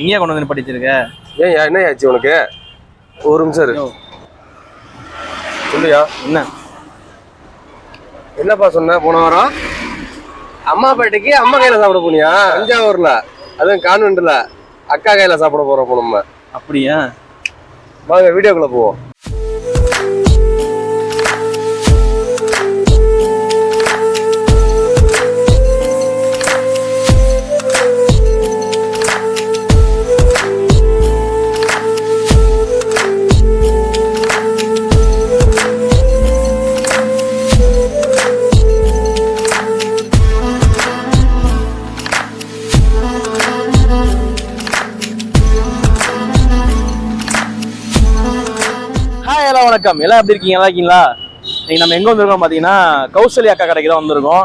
இங்கேயே கொண்டு வந்து படிச்சிருக்க? ஏன் என்ன ஆச்சு உனக்கு? ஒரு நிமிஷம் இரு. சொல்லியா என்னப்பா சொன்ன? போன வாரம் அம்மா பேட்டைக்கு அம்மா கையில சாப்பிட போனியா? தஞ்சாவூர்ல, அதுவும் கான்வென்ட்ல அக்கா கையில சாப்பிட போறோம் நம்ம. அப்படியா? வாங்க வீடியோக்குள்ள போவோம். வணக்கம், எல்லாம் எப்படி இருக்கீங்க? நல்லா இருக்கீங்களா? இன்னைக்கு நம்ம எங்க வந்திருக்கோம் பாத்தீங்கன்னா கௌசல்யா அக்கா கடைக்கு தான் வந்திருக்கோம்.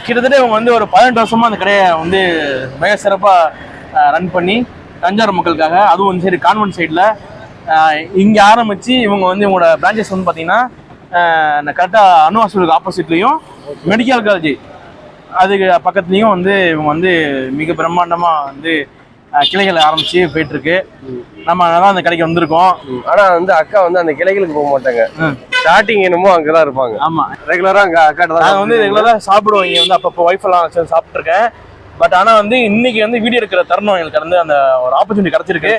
கிட்டத்தட்ட இவங்க வந்து ஒரு 18 வருஷமா அந்த கடையை வந்து மிக சிறப்பா ரன் பண்ணி தஞ்சாவூர் மக்களுக்காக, அதுவும் வந்து சரி கான்வென்ட் சைடில் இங்கே ஆரம்பிச்சு இவங்க வந்து இவங்களோட பிரான்ச்சஸ் வந்து பார்த்தீங்கன்னா கரெக்டாக அணு ஹாஸ்பிட்டலுக்கு ஆப்போசிட்லையும் மெடிக்கல் காலேஜ் அதுக்கு பக்கத்துலேயும் வந்து இவங்க வந்து மிக பிரம்மாண்டமாக வந்து கிளைகளை ஆரம்பிச்சு போயிட்டு இருக்கு. நம்ம அதான் அந்த கடைக்கு வந்திருக்கோம். ஆனா வந்து அக்கா வந்து அந்த கிளைகளுக்கு போக மாட்டாங்க. ஸ்டார்டிங் என்னமோ அங்கதான் இருப்பாங்க. ஆமா, ரெகுலரா அங்க அக்கா தான் வந்து ரெகுலரா சாப்பிடுவோம். இங்க வந்து அப்பப்போ ஒய்ஃப் எல்லாம் சாப்பிட்டு இருக்கேன். பட் ஆனா வந்து இன்னைக்கு வந்து வீடியோ எடுக்கிற தருணம் எங்களுக்கு வந்து அந்த ஒரு ஆப்பர்ச்சுனிட்டி கிடைச்சிருக்கு.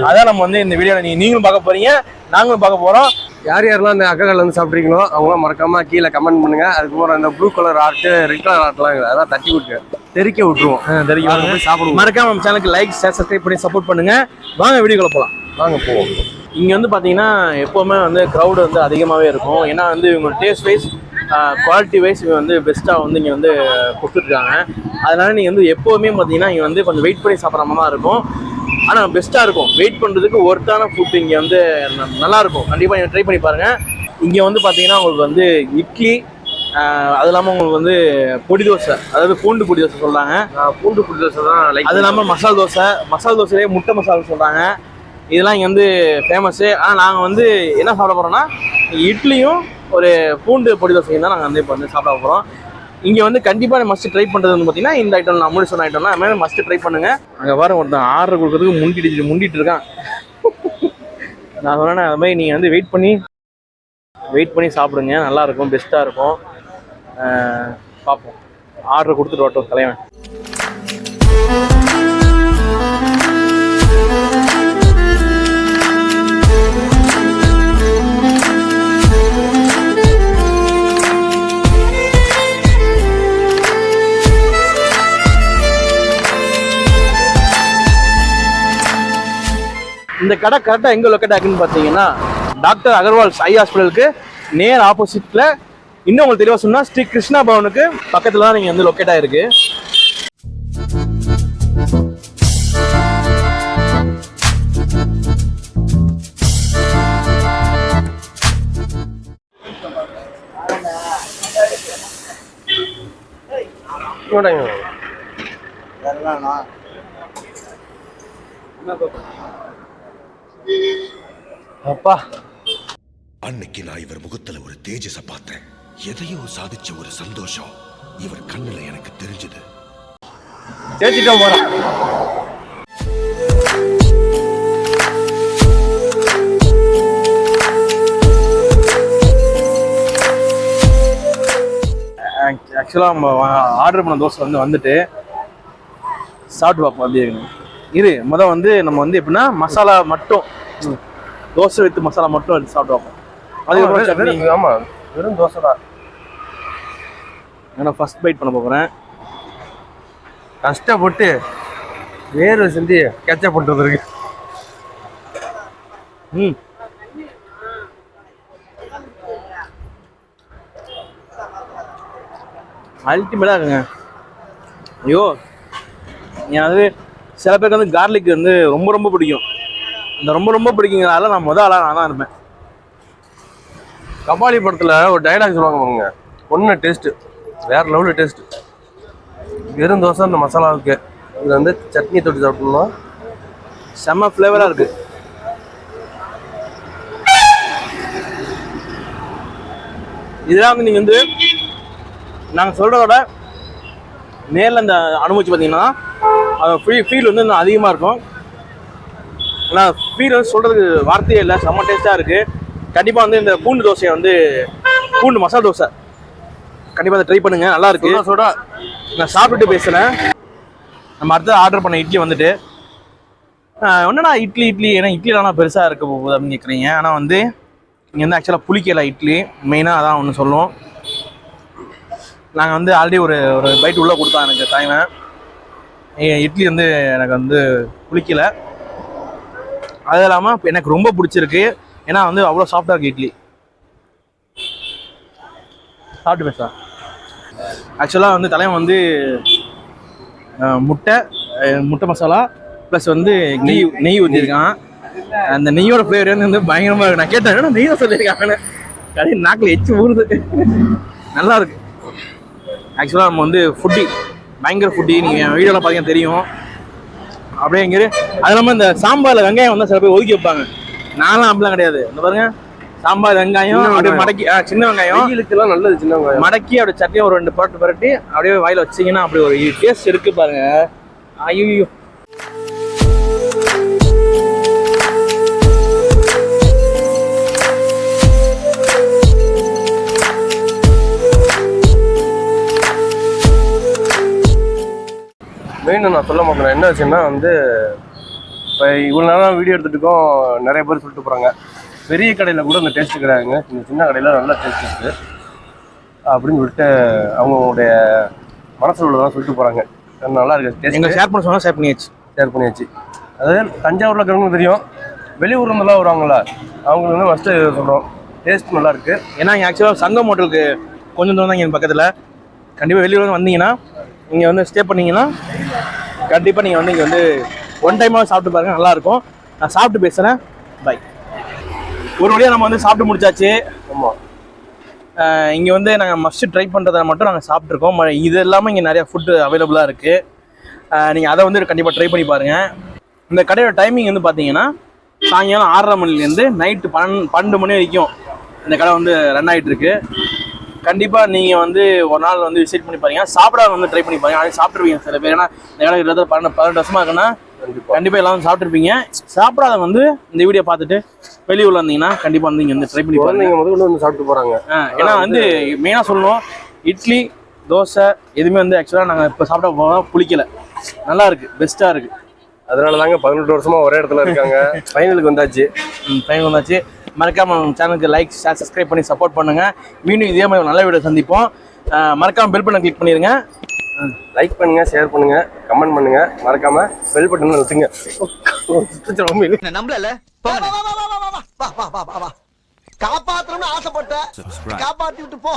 அதான் நம்ம வந்து இந்த வீடியோல நீங்களும் பார்க்க போறீங்க, நாங்களும் பார்க்க போறோம். யார் யாரெல்லாம் அந்த அக்கா கடையில் வந்து சாப்பிட்றீங்களோ அவங்க மறக்காம கீழே கமெண்ட் பண்ணுங்க. அதுக்கப்புறம் அந்த blue colour art, red colour ஆர்ட்லாம் அதான் தட்டி விட்டு தெறிக்க விட்டுருவோம். போய் சாப்பிடுவோம். மறக்காம நம்ம சேனலுக்கு லைக், ஷேர், சப்ஸ்கிரைப் பண்ணி சப்போர்ட் பண்ணுங்க. வாங்க வீடியோக்குள்ள போகலாம். வாங்க போவோம். இங்க வந்து பாத்தீங்கன்னா எப்பவுமே வந்து க்ரௌடு வந்து அதிகமாகவே இருக்கும். ஏன்னா வந்து இவங்க டேஸ்ட் வைஸ், குவாலிட்டி வைஸ் இவங்க வந்து பெஸ்ட்டாக வந்து இங்கே வந்து கொடுத்துட்ருக்காங்க. அதனால நீங்கள் வந்து எப்போவுமே பார்த்தீங்கன்னா இங்கே வந்து கொஞ்சம் வெயிட் பண்ணி சாப்பிட்ற மாதிரி தான் இருக்கும். ஆனால் பெஸ்ட்டாக இருக்கும். வெயிட் பண்ணுறதுக்கு ஒர்த்தான ஃபுட் இங்கே வந்து நல்லாயிருக்கும். கண்டிப்பாக நீங்கள் ட்ரை பண்ணி பாருங்கள். இங்கே வந்து பார்த்தீங்கன்னா உங்களுக்கு வந்து இட்லி, அது இல்லாமல் உங்களுக்கு வந்து பொடி தோசை, அதாவது பூண்டு பொடி தோசை சொல்கிறாங்க. பூண்டு பொடி தோசை தான் லைக். அது இல்லாமல் மசால் தோசை, மசால் தோசையிலே முட்டை மசாலா சொல்கிறாங்க. இதெல்லாம் இங்கே வந்து ஃபேமஸ்ஸு. ஆனால் நாங்கள் வந்து என்ன சாப்பிட போகிறோம்னா இட்லியும் ஒரு பூண்டு பொடி தோசையும் தான் நாங்கள் வந்து இப்போ வந்து சாப்பிட போகிறோம். இங்கே வந்து கண்டிப்பாக மஸ்ட் ட்ரை பண்ணுறது வந்து பார்த்தீங்கன்னா இந்த ஐட்டம், நான் முன்னாடி சொன்ன ஐட்டம்லாம் அதுமாதிரி மஸ்ட் ட்ரை பண்ணுங்கள். அங்கே பாருங்க ஒருத்தன் ஆர்டர் கொடுக்குறதுக்கு முண்டிட்டு இருக்கான். நான் சொன்னேன் அது மாதிரி நீங்கள் வந்து வெயிட் பண்ணி சாப்பிடுங்க, நல்லாயிருக்கும், பெஸ்ட்டாக இருக்கும். பார்ப்போம். ஆர்டர் கொடுத்துட்டு வரட்டும் தலைவன். இந்த கடை கரெக்டாக எங்கே லொக்கேட் ஆகுன்னு பார்த்தீங்கன்னா டாக்டர் அகர்வால் ஐ ஹாஸ்பிட்டலுக்கு நேர் ஆப்போசிட்டில், இன்னும் உங்களுக்கு தெளிவாக சொன்னால் ஸ்ரீ கிருஷ்ணா பவனுக்கு பக்கத்தில் தான் நீங்கள் வந்து லொக்கேட் ஆகிருக்கு. அப்பா, அன்னைக்கு நான் இவர் முகத்துல ஒரு தேஜஸ பார்த்தேன். எதையோ சாதிச்ச ஒரு சந்தோஷம் இவர் கண்ணுல எனக்கு தெரிஞ்சது. தேய்ச்சிட்டோம் போறோம். ஆக்சுவலாக நம்ம ஆர்டர் பண்ண தோசை வந்துட்டு சாப்பிட்டு பார்ப்போம். அப்படியே இரு வந்து நம்ம வந்து எப்படின்னா மசாலா மட்டும், தோசை வித்து மசாலா மட்டும் எடுத்து சாப்பிட்டு பார்ப்போம். அதுக்கப்புறம் சட்னி. ஆமாம், வெறும் தோசை தான். நான் ஃபர்ஸ்ட் பைட் பண்ண போகிறேன். கஷ்டப்பட்டு வேறு செஞ்சு கேட்சப் பண்ணிட்டு வந்துருக்கு. அல்டிமேட்டாக இருக்குங்க. ஐயோ, அது சில பேருக்கு வந்து கார்லிக் வந்து ரொம்ப பிடிக்கும். அந்த ரொம்ப பிடிக்குங்கிறதால நான் ஆளாக நான் தான் இருப்பேன். கபாலி படத்தில் ஒரு டைலாக் சொல்லுவாங்க பாருங்க, ஒன்று டேஸ்ட்டு வேற லெவலில் டேஸ்ட்டு. வெறும் தோசை அந்த மசாலாவுக்கு இது வந்து சட்னி தொட்டு சாப்பிட்டோம்னா செம்ம ஃப்ளேவராக இருக்கு. இதெல்லாம் வந்து நீங்கள் வந்து நாங்கள் சொல்கிறதோட நேரில் இந்த அனுபவிச்சு பார்த்தீங்கன்னா அது ஃபீல் வந்து இன்னும் அதிகமாக இருக்கும். ஆனால் ஃபீல் வந்து சொல்கிறதுக்கு வார்த்தையே இல்லை, செம்ம டேஸ்ட்டாக இருக்குது. கண்டிப்பாக வந்து இந்த பூண்டு தோசையை வந்து பூண்டு மசாலா தோசை கண்டிப்பாக அதை ட்ரை பண்ணுங்கள், நல்லா இருக்கு. சோடா நான் சாப்பிட்டுட்டு பேசுகிறேன். நம்ம அடுத்து ஆர்டர் பண்ண இட்லி வந்துட்டு என்னடா இட்லி ஏன்னா இட்லிலாம் பெருசாக இருக்க போகுது அப்படின்னு கேட்குறீங்க. ஆனால் வந்து இங்கே வந்து ஆக்சுவலாக புளிக்கலை இட்லி, மெயினாக அதான் ஒன்று சொல்லுவோம். நாங்கள் வந்து ஆல்ரெடி ஒரு பைட் உள்ளே கொடுத்தோம் எனக்கு டைமை. இட்லி வந்து எனக்கு வந்து புளிக்கலை. அது இல்லாமல் எனக்கு ரொம்ப பிடிச்சிருக்கு, ஏன்னா வந்து அவ்வளோ சாஃப்டாக இருக்குது இட்லி. சாப்பிட்டு பேசலாம். ஆக்சுவலாக வந்து தலைவன் வந்து முட்டை மசாலா ப்ளஸ் வந்து நெய் ஊற்றிருக்கான். அந்த நெய்யோட ஃப்ளேவர் வந்து பயங்கரமாக இருக்கு. நான் கேட்டேன், ஏன்னா நெய் தான் சொல்லியிருக்காங்கன்னு. கடை நாக்கில் எச்சு ஊறுது, நல்லா இருக்கு. ஆக்சுவலாக நம்ம வந்து ஃபுட்டி, பயங்கர ஃபுட்டி. நீங்கள் வீடியோவில் பார்த்தீங்கன்னா தெரியும். அப்படியே இங்கே அது இல்லாமல் இந்த சாம்பாரில் வெங்காயம் வந்து சில பேர் ஒதுக்கி வைப்பாங்க. நான்லாம் அப்படிலாம் கிடையாது. இந்த பாருங்க, சாம்பார் வெங்காயம் அப்படியே மடக்கி, சின்ன வெங்காயம் வெயிலுக்குலாம் நல்லது, சின்ன வெங்காயம் மடக்கி அப்படியே சட்னியை ஒரு 2 புரட்டி அப்படியே வாயில் வச்சிங்கன்னா அப்படி ஒரு டேஸ்ட் இருக்குது பாருங்க. ஐயோ, மெயின் நான் சொல்ல மாட்டேன். என்ன ஆச்சுன்னா வந்து இப்போ இவ்வளோ நேரம் வீடியோ எடுத்துகிட்டுக்கும் நிறைய பேர் சொல்லிட்டு போகிறாங்க, பெரிய கடையில் கூட இந்த டேஸ்ட்டு கிடையாதுங்க, இந்த சின்ன கடையில் நல்ல டேஸ்ட் இருக்குது அப்படின்னு சொல்லிட்டு அவங்களுடைய மனசில் உள்ளதான் சொல்லிட்டு போகிறாங்க. நல்லா இருக்குது டேஸ்ட். எங்களை ஷேர் பண்ண சொன்னால் ஷேர் பண்ணியாச்சு. அதாவது தஞ்சாவூரில் இருக்கிறவங்களுக்கு தெரியும், வெளியூர்லேருந்துலாம் வருவாங்களா அவங்களுக்கு வந்து ஃபஸ்ட்டு சொல்கிறோம், டேஸ்ட் நல்லா இருக்குது. ஏன்னா இங்கே ஆக்சுவலாக சங்கம் ஹோட்டலுக்கு கொஞ்சம் தூரம் தான் இங்கே பக்கத்தில். கண்டிப்பாக வெளியூர் வந்தீங்கன்னா இங்கே வந்து ஸ்டே பண்ணிங்கன்னா கண்டிப்பாக நீங்கள் வந்து இங்கே வந்து ஒன் டைமாக சாப்பிட்டு பாருங்கள், நல்லாயிருக்கும். நான் சாப்பிட்டு பேசுகிறேன், பை. ஒரு வழியாக நம்ம வந்து சாப்பிட்டு முடிச்சாச்சு. ஆமாம், இங்கே வந்து நாங்கள் மஸ்ட் ட்ரை பண்ணுறதை மட்டும் நாங்கள் சாப்பிட்ருக்கோம். இது இல்லாமல் இங்கே நிறையா ஃபுட்டு அவைலபிளாக இருக்குது. நீங்கள் அதை வந்து கண்டிப்பாக ட்ரை பண்ணி பாருங்கள். இந்த கடையோட டைமிங் வந்து பார்த்தீங்கன்னா சாயங்காலம் 6:30 மணிலேருந்து நைட்டு 12 மணி வரைக்கும் இந்த கடை வந்து ரன் ஆகிட்டுருக்கு. கண்டிப்பாக நீங்கள் வந்து ஒரு நாள் வந்து விசிட் பண்ணி பாருங்க. சாப்பிடாத வந்து ட்ரை பண்ணி பாருங்க. அது சாப்பிட்ருப்பீங்க சில பேர். ஏன்னா இந்த கடை கிட்டத்தட்ட 18 வருஷமாக இருக்குன்னா கண்டிப்பாக எல்லாம் சாப்பிட்ருப்பீங்க. சாப்பிடாத வந்து இந்த வீடியோ பார்த்துட்டு வெளியூரில் இருந்தீங்கன்னா கண்டிப்பாக வந்து இங்கே வந்து ட்ரை பண்ணி பாருங்க. நீங்கள் முதல்ல வந்து சாப்பிட்டு போகிறாங்க. ஏன்னா வந்து மெயினாக சொல்லணும், இட்லி தோசை எதுவுமே வந்து ஆக்சுவலாக நாங்கள் இப்போ சாப்பிட போனால் புளிக்கலை, நல்லா இருக்குது, பெஸ்ட்டாக இருக்குது. அதனால தாங்க 18 வருஷமாக ஒரே இடத்துல இருக்காங்க. ஃபைனலுக்கு வந்தாச்சு. ஃபைனல் வந்தாச்சு. மறக்காம நம்ம சேனலுக்கு லைக், ஷேர், சப்ஸ்கிரைப் பண்ணி சப்போர்ட் பண்ணுங்கள். மீண்டும் இதே மாதிரி நல்ல வீடியோ சந்திப்போம். மறக்காமல் பெல் பட்டன் கிளிக் பண்ணிடுங்க. லைக் பண்ணுங்கள், ஷேர் பண்ணுங்கள், கமெண்ட் பண்ணுங்கள், மறக்காமல் பெல் பட்டன் வச்சுங்க. நம்பல காப்பாத்தணும்னு ஆசைப்பட்ட, காப்பாத்தி விட்டு போ.